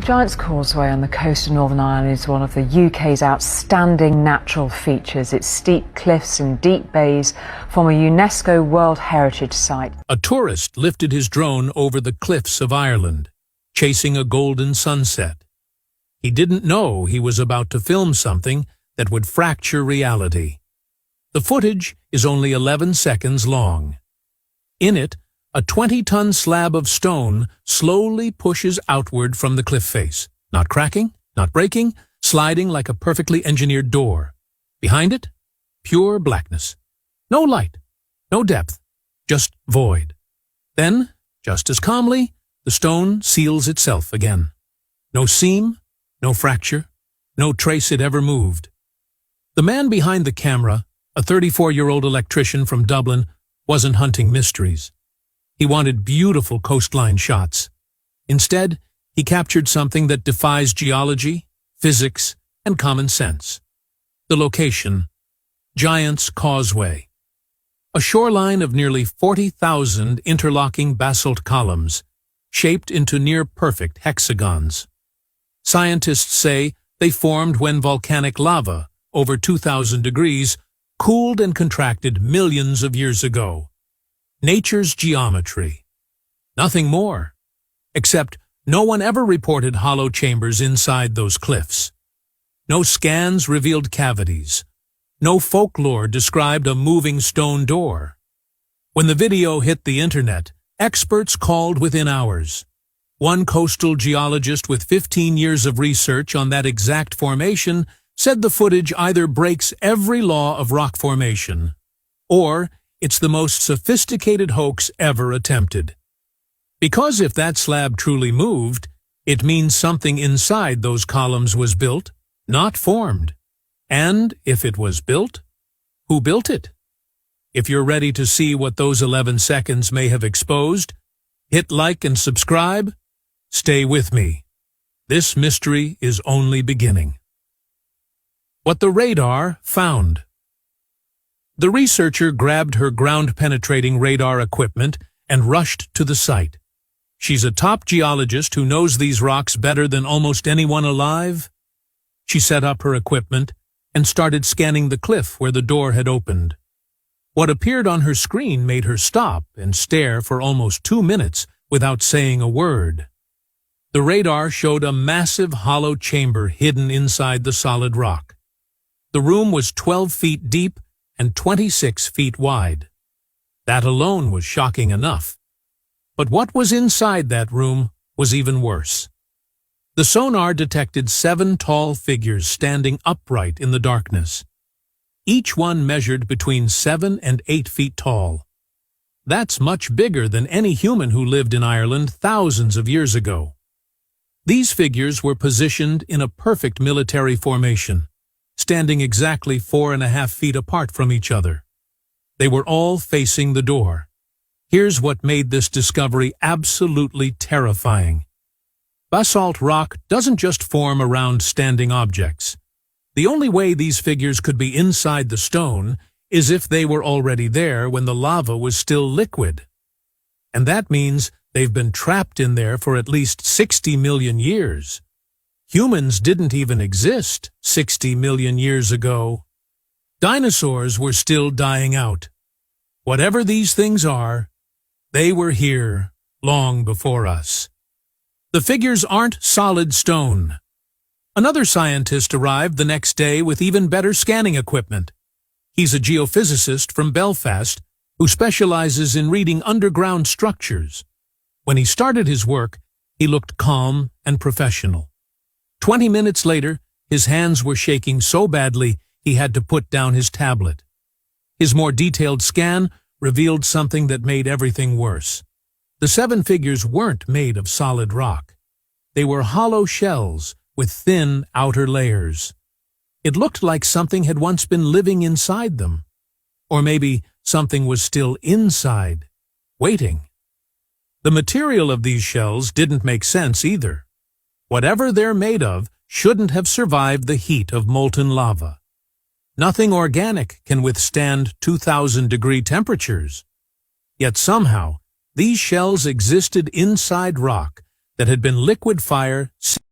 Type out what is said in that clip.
The Giant's Causeway on the coast of Northern Ireland is one of the UK's outstanding natural features. Its steep cliffs and deep bays form a UNESCO World Heritage Site. A tourist lifted his drone over the cliffs of Ireland, chasing a golden sunset. He didn't know he was about to film something that would fracture reality. The footage is only 11 seconds long. In it, a 20-ton slab of stone slowly pushes outward from the cliff face, not cracking, not breaking, sliding like a perfectly engineered door. Behind it, pure blackness. No light, no depth, just void. Then, just as calmly, the stone seals itself again. No seam, no fracture, no trace it ever moved. The man behind the camera, a 34-year-old electrician from Dublin, wasn't hunting mysteries. He wanted beautiful coastline shots. Instead, he captured something that defies geology, physics, and common sense. The location: Giant's Causeway. A shoreline of nearly 40,000 interlocking basalt columns, shaped into near-perfect hexagons. Scientists say they formed when volcanic lava, over 2,000 degrees, cooled and contracted millions of years ago. Nature's geometry. Nothing more. Except no one ever reported hollow chambers inside those cliffs. No scans revealed cavities. No folklore described a moving stone door. When the video hit the internet, experts called within hours. One coastal geologist with 15 years of research on that exact formation said the footage either breaks every law of rock formation, or it's the most sophisticated hoax ever attempted. Because if that slab truly moved, it means something inside those columns was built, not formed. And if it was built, who built it? If you're ready to see what those 11 seconds may have exposed, hit like and subscribe. Stay with me. This mystery is only beginning. What the radar found. The researcher grabbed her ground-penetrating radar equipment and rushed to the site. She's a top geologist who knows these rocks better than almost anyone alive. She set up her equipment and started scanning the cliff where the door had opened. What appeared on her screen made her stop and stare for almost 2 minutes without saying a word. The radar showed a massive hollow chamber hidden inside the solid rock. The room was 12 feet deep and 26 feet wide. That alone was shocking enough. But what was inside that room was even worse. The sonar detected 7 tall figures standing upright in the darkness. Each one measured between 7 and 8 feet tall. That's much bigger than any human who lived in Ireland thousands of years ago. These figures were positioned in a perfect military formation, standing exactly 4.5 feet apart from each other. They were all facing the door. Here's what made this discovery absolutely terrifying. Basalt rock doesn't just form around standing objects. The only way these figures could be inside the stone is if they were already there when the lava was still liquid. And that means they've been trapped in there for at least 60 million years. Humans didn't even exist 60 million years ago. Dinosaurs were still dying out. Whatever these things are, they were here long before us. The figures aren't solid stone. Another scientist arrived the next day with even better scanning equipment. He's a geophysicist from Belfast who specializes in reading underground structures. When he started his work, he looked calm and professional. 20 minutes later, his hands were shaking so badly he had to put down his tablet. His more detailed scan revealed something that made everything worse. The 7 figures weren't made of solid rock. They were hollow shells with thin outer layers. It looked like something had once been living inside them. Or maybe something was still inside, waiting. The material of these shells didn't make sense either. Whatever they're made of shouldn't have survived the heat of molten lava. Nothing organic can withstand 2,000-degree temperatures. Yet somehow, these shells existed inside rock that had been liquid fire